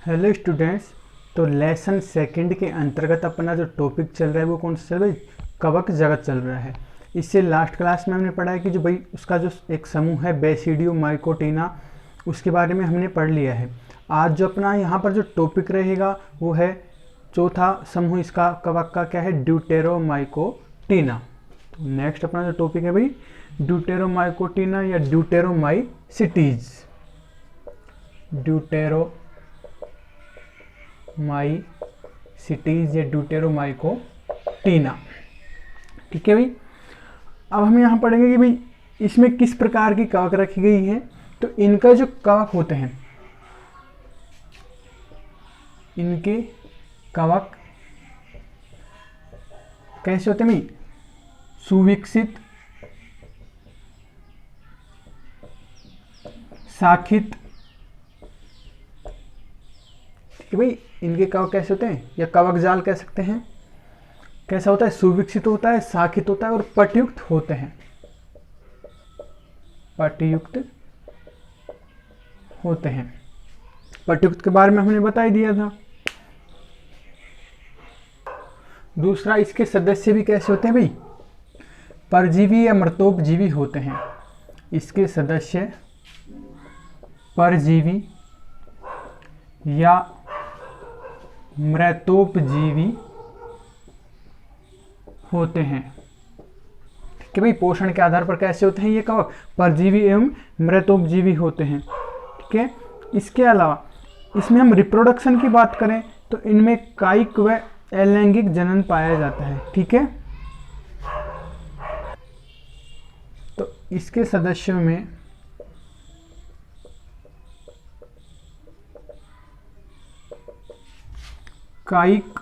Hello students. तो lesson second के अंतर्गत अपना जो टॉपिक चल रहा है वो कौन सा चल रहा है? कवक जगत चल रहा है। इससे लास्ट क्लास में हमने पढ़ा है कि जो भाई उसका जो एक समूह है बेसिडियो माइकोटिना, उसके बारे में हमने पढ़ लिया है। आज जो अपना यहाँ पर जो टॉपिक रहेगा वो है चौथा समूह इसका कवक का, क्या है? ड्यूटेरोमाइकोटिना। तो नेक्स्ट अपना जो टॉपिक है भाई ड्यूटेरोमाइकोटिना या ड्यूटेरोमाइसिटीज। ड्यूटेरोमाइसिटीज या ड्यूटेरोमाइकोटिना। ठीक है भाई। अब हम यहाँ पढ़ेंगे कि भाई इसमें किस प्रकार की कवक रखी गई है। तो इनका जो कवक होते हैं, इनके कवक कैसे होते हैं भाई? सुविकसित, शाखित। ठीक है भाई। इनके कवक कैसे होते हैं या कवक जाल कह सकते हैं। कैसा होता है? सुविकसित होता है, शाखित होता है और पटयुक्त होते हैं। पटयुक्त होते हैं। पटयुक्त के बारे में हमने बता ही दिया था। दूसरा, इसके सदस्य भी कैसे होते हैं भाई? परजीवी या मृतोपजीवी होते हैं। इसके सदस्य परजीवी या मृतोपजीवी होते हैं। ठीक है भाई। पोषण के आधार पर कैसे होते हैं ये कवक? परजीवी एवं मृतोपजीवी होते हैं। ठीक है। इसके अलावा इसमें हम रिप्रोडक्शन की बात करें तो इनमें कायिक व अलैंगिक जनन पाया जाता है। ठीक है। तो इसके सदस्यों में कायिक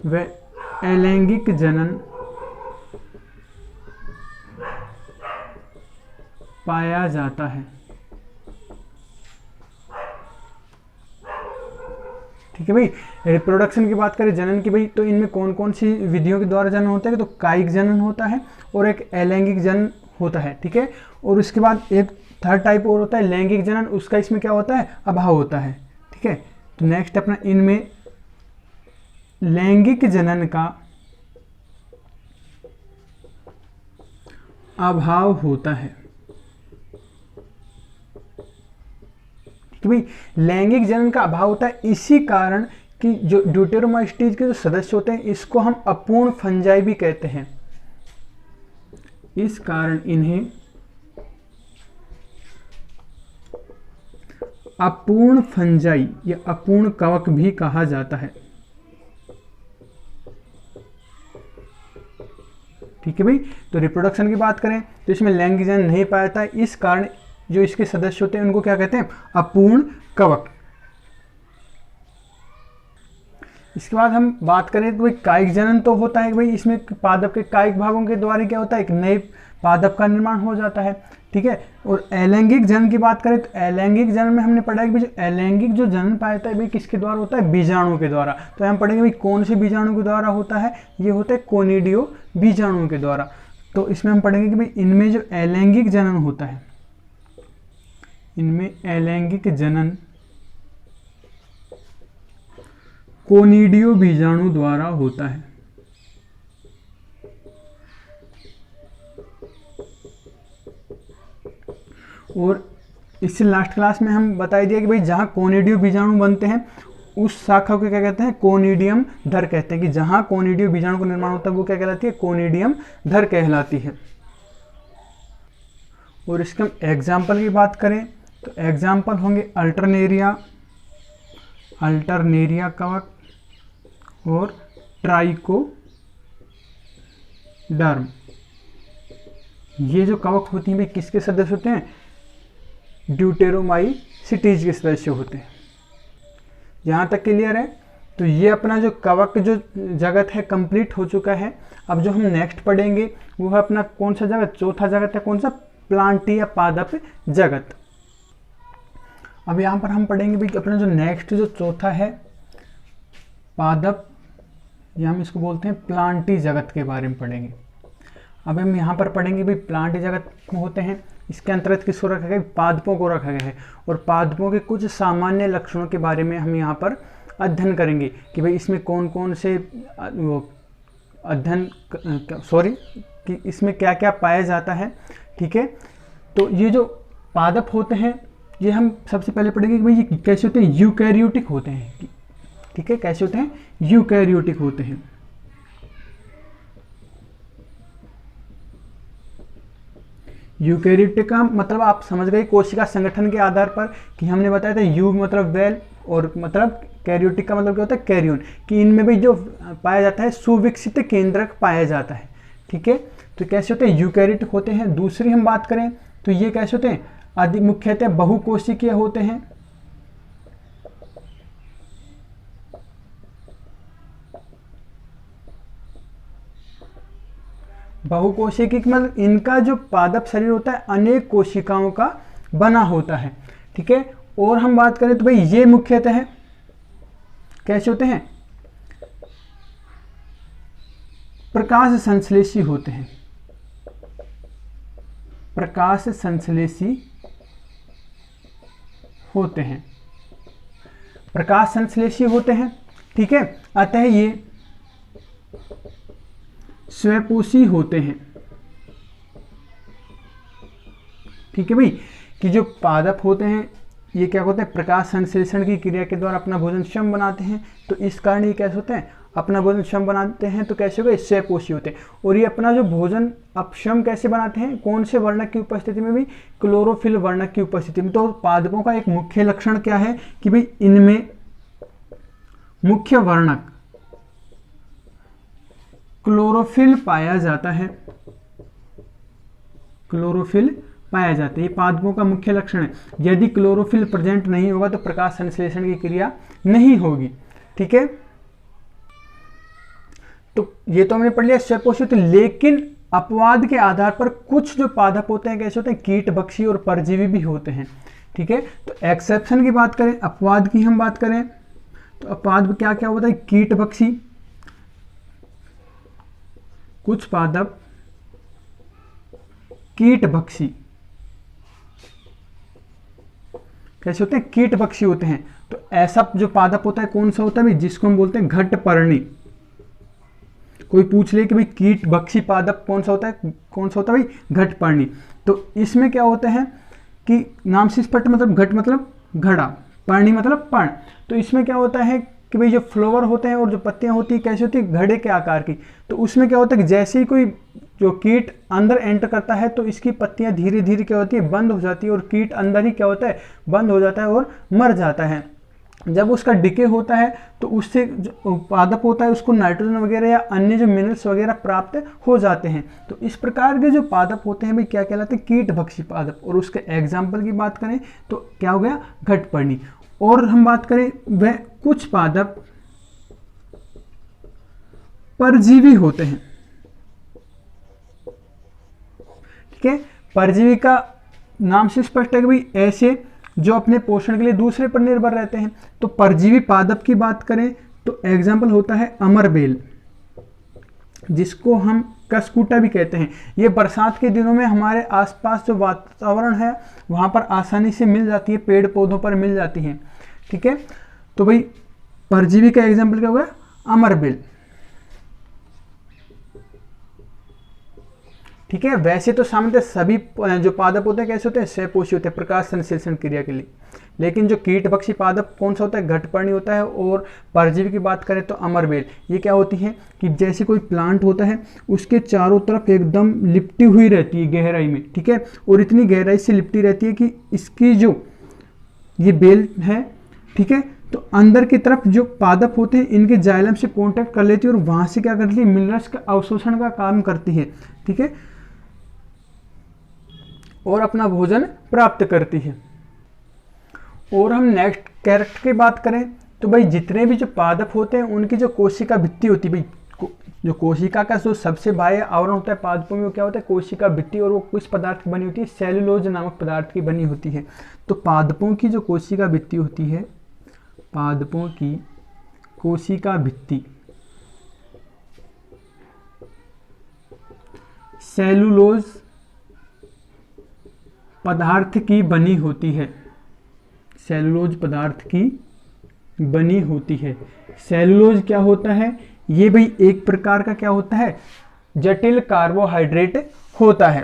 व अलैंगिक जनन पाया जाता है। ठीक है भाई। रिप्रोडक्शन की बात करें, जनन की भाई, तो इनमें कौन कौन सी विधियों के द्वारा जनन होता है? तो कायिक जनन होता है और एक अलैंगिक जनन होता है। ठीक है। और उसके बाद एक थर्ड टाइप और होता है लैंगिक जनन। उसका इसमें क्या होता है? अभाव होता है। ठीक है। तो नेक्स्ट अपना इनमें लैंगिक जनन का अभाव होता है। कि भाई लैंगिक जनन का अभाव होता है, इसी कारण कि जो ड्यूटेरोमाइसिटीज के जो सदस्य होते हैं इसको हम अपूर्ण फंजाई भी कहते हैं। इस कारण इन्हें अपूर्ण फंजाई या अपूर्ण कवक भी कहा जाता है। ठीक है भाई। तो रिप्रोडक्शन की बात करें तो इसमें लैंगिक जनन नहीं पाया जाता है, इस कारण जो इसके सदस्य होते हैं उनको क्या कहते हैं? अपूर्ण कवक। इसके बाद हम बात करें तो भाई कायिक जनन तो होता है भाई, इसमें पादप के कायिक भागों के द्वारा क्या होता है? एक नए पादप का निर्माण हो जाता है। ठीक है। और अलैंगिक जनन की बात करें तो अलैंगिक जनन में हमने पढ़ा है कि भाई अलैंगिक जो जनन पाया जाता है भाई किसके द्वारा होता है? बीजाणु के द्वारा। तो हम पढ़ेंगे भाई कौन से बीजाणु के द्वारा होता है? ये होता है कोनिडियो बीजाणु के द्वारा। तो इसमें हम पढ़ेंगे कि भाई इनमें जो अलैंगिक जनन होता है, इनमें अलैंगिक जनन कोनिडियो बीजाणु द्वारा होता है। और इससे लास्ट क्लास में हम बता दिया कि भाई जहां कोनिडियो बीजाणु बनते हैं उस शाखा को क्या कहते हैं? कोनिडियम धर कहते हैं। कि जहां कोनिडियो बीजाणु का निर्माण होता है वो क्या कहलाती है? कोनिडियम धर कहलाती है। और इसके हम एग्जाम्पल की बात करें तो एग्जाम्पल होंगे अल्टरनेरिया कवक और ट्राइकोडर्म। ये जो कवक होती हैं भाई किसके सदस्य होते हैं? ड्यूटेरोमाइसिटीज के सदस्य होते हैं। यहाँ तक क्लियर है। तो ये अपना जो कवक जो जगत है कंप्लीट हो चुका है। अब जो हम नेक्स्ट पढ़ेंगे वो है अपना कौन सा जगत? चौथा जगत है कौन सा? प्लांटी या पादप जगत। अब यहाँ पर हम पढ़ेंगे भाई अपना जो नेक्स्ट जो चौथा है पादप, या हम इसको बोलते हैं प्लांटी जगत के बारे में पढ़ेंगे। अब हम यहाँ पर पढ़ेंगे भाई प्लांटी जगत होते हैं इसके अंतर्गत किसको रखा गया, पादपों को रखा गया है। और पादपों के कुछ सामान्य लक्षणों के बारे में हम यहाँ पर अध्ययन करेंगे कि भाई इसमें कौन कौन से कि इसमें क्या क्या पाया जाता है। ठीक है, तो ये जो पादप होते हैं ये हम सबसे पहले पढ़ेंगे कि भाई ये कैसे होते हैं, यूकैरियोटिक होते हैं। ठीक है, कैसे होते हैं, यूकैरियोटिक होते हैं। यूकैरियोटिक का मतलब आप समझ गए कोशिका संगठन के आधार पर कि हमने बताया था यू मतलब वेल और मतलब कैरियोटिक का मतलब क्या होता है, कैरियन, कि इनमें भी जो पाया जाता है सुविकसित केंद्रक पाया जाता है। ठीक है, तो कैसे होते हैं, यूकैरियोटिक होते हैं। दूसरी हम बात करें तो ये कैसे होते हैं, अधिक मुख्यतः बहुकोशिकीय होते हैं। बहुकोशिकीय मतलब इनका जो पादप शरीर होता है अनेक कोशिकाओं का बना होता है। ठीक है, और हम बात करें तो भाई ये मुख्यतः है कैसे होते हैं, प्रकाश संश्लेषी होते हैं। प्रकाश संश्लेषी होते हैं, प्रकाश संश्लेषी होते हैं। ठीक है, अतः ये स्वपोषी होते हैं। ठीक है भाई, कि जो पादप होते हैं ये क्या होते हैं, प्रकाश संश्लेषण की क्रिया के द्वारा अपना भोजन क्षम बनाते हैं। तो इस कारण ये कैसे होते हैं, अपना भोजन क्षम बनाते हैं। तो कैसे होगा, स्वपोषी होते हैं। और ये अपना जो भोजन अपक्षम कैसे बनाते हैं, कौन से वर्णक की उपस्थिति में भी, क्लोरोफिल वर्णक की उपस्थिति में। तो पादपों का एक मुख्य लक्षण क्या है कि भाई इनमें मुख्य वर्णक क्लोरोफिल पाया जाता है। क्लोरोफिल पाया जाता है, ये पादपों का मुख्य लक्षण है। यदि क्लोरोफिल प्रेजेंट नहीं होगा तो प्रकाश संश्लेषण की क्रिया नहीं होगी। ठीक है, तो ये तो हमने पढ़ लिया स्वपोषी होते, लेकिन अपवाद के आधार पर कुछ जो पादप होते हैं कैसे होते हैं, कीटभक्षी और परजीवी भी होते हैं। ठीक है, तो एक्सेप्शन की बात करें, अपवाद की हम बात करें तो अपवाद क्या क्या होता है, कीटभक्षी, कुछ पादप कीटभक्षी कैसे होते हैं, कीटभक्षी होते हैं। तो ऐसा जो पादप होता है कौन सा होता है भाई, जिसको हम बोलते हैं घटपर्णी। कोई पूछ ले कि भाई कीटभक्षी पादप कौन सा होता है, कौन सा होता है भाई, घटपर्णी। तो इसमें क्या होता है कि नाम से स्पष्ट मतलब घट मतलब घड़ा, पर्णी मतलब पर्ण। तो इसमें क्या होता है कि भाई जो फ्लावर होते हैं और जो पत्तियां होती है कैसी होती है, घड़े के आकार की। तो उसमें क्या होता है कि जैसे ही कोई जो कीट अंदर एंटर करता है तो इसकी पत्तियां धीरे धीरे क्या होती है, बंद हो जाती है, और कीट अंदर ही क्या होता है, बंद हो जाता है और मर जाता है। जब उसका डिके होता है तो उससे जो पादप होता है उसको नाइट्रोजन वगैरह या अन्य जो मिनरल्स वगैरह प्राप्त हो जाते हैं। तो इस प्रकार के जो पादप होते हैं भाई क्या कहलाते हैं, कीटभक्षी पादप। और उसके एग्जाम्पल की बात करें तो क्या हो गया, घटपर्णी। और हम बात करें वह कुछ पादप परजीवी होते हैं। ठीक है, परजीवी का नाम से स्पष्ट है कि भाई ऐसे जो अपने पोषण के लिए दूसरे पर निर्भर रहते हैं। तो परजीवी पादप की बात करें तो एग्जाम्पल होता है अमरबेल, जिसको हम कसकूटा भी कहते हैं। ये बरसात के दिनों में हमारे आसपास जो वातावरण है वहां पर आसानी से मिल जाती है, पेड़ पौधों पर मिल जाती है। ठीक है, तो भाई परजीवी का एग्जाम्पल क्या होगा, अमरबेल। ठीक है, वैसे तो सामान्यतः सभी जो पादप होते हैं कैसे होते हैं, स्वपोषी होते हैं प्रकाश संश्लेषण क्रिया के लिए। लेकिन जो कीटभक्षी पादप कौन सा होता है, घटपर्णी होता है। और परजीवी की बात करें तो अमरबेल। ये क्या होती है कि जैसे कोई प्लांट होता है उसके चारों तरफ एकदम लिपटी हुई रहती है गहराई में। ठीक है, और इतनी गहराई से लिपटी रहती है कि इसकी जो ये बेल है, ठीक है, तो अंदर की तरफ जो पादप होते हैं इनके जाइलम से कांटेक्ट कर लेती है और वहां से क्या करती है, मिनरल्स का अवशोषण का काम करती है। ठीक है, और अपना भोजन प्राप्त करती है। और हम नेक्स्ट कैरेक्टर की बात करें तो भाई जितने भी जो पादप होते हैं उनकी जो कोशिका भित्ति होती है, भाई जो कोशिका का जो सबसे बाह्य आवरण होता है पादपों में वो क्या होता है, कोशिका भित्ति। और वो किस पदार्थ की बनी होती है, सेलुलोज नामक पदार्थ की बनी होती है। तो पादपों की जो कोशिका भित्ति होती है, पादपों की कोशिका भित्ति सेलुलोज पदार्थ की बनी होती है। सेलुलोज पदार्थ की बनी होती है। सेलुलोज क्या होता है? ये भाई एक प्रकार का क्या होता है? जटिल कार्बोहाइड्रेट होता है।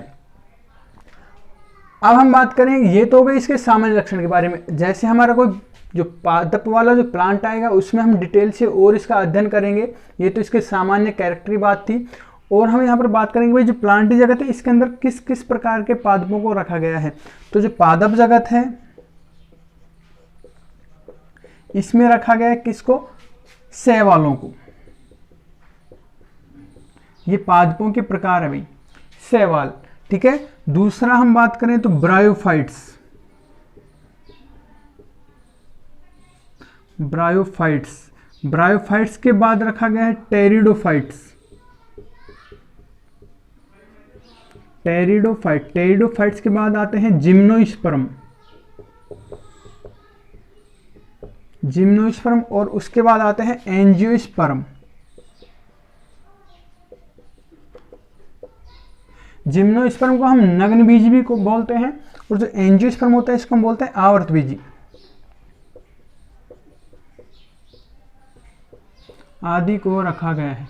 अब हम बात करें, ये तो हो गई इसके सामान्य लक्षण के बारे में। जैसे हमारा कोई जो पादप वाला जो प्लांट आएगा उसमें हम डिटेल से और इसका अध्ययन करेंगे। ये तो इसके सामान्य कैरेक्टर की बात थी। और हम यहाँ पर बात करेंगे भाई जो प्लांट जगत है इसके अंदर किस किस प्रकार के पादपों को रखा गया है। तो जो पादप जगत है इसमें रखा गया है किसको? शैवालों को। ये पादपों के प्रकार है भाई, शैवाल। ठीक है। दूसरा हम बात करें तो ब्रायोफाइट्स। ब्रायोफाइट्स के बाद रखा गया है टेरिडोफाइट्स। टेरिडोफाइट्स के बाद आते हैं जिम्नोस्पर्म। और उसके बाद आते हैं एंजियोस्पर्म। जिम्नोस्पर्म को हम नग्न बीज भी को बोलते हैं, और जो एंजियोस्पर्म होता है इसको हम बोलते हैं आवर्त बीजी आदि को रखा गया है।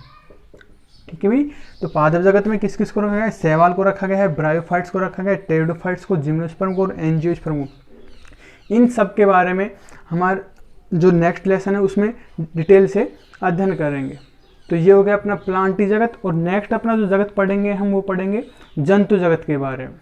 ठीक है भाई। तो पादप जगत में किस किस को रखा गया है? शैवाल को रखा गया है, ब्रायोफाइट्स को रखा गया है, टेरिडोफाइट्स को, जिम्नोस्पर्म को और एंजियोस्पर्म को। इन सब के बारे में हमारा जो नेक्स्ट लेसन है उसमें डिटेल से अध्ययन करेंगे। तो ये हो गया अपना प्लांटी जगत। और नेक्स्ट अपना जो जगत पढ़ेंगे हम वो पढ़ेंगे जंतु जगत के बारे में।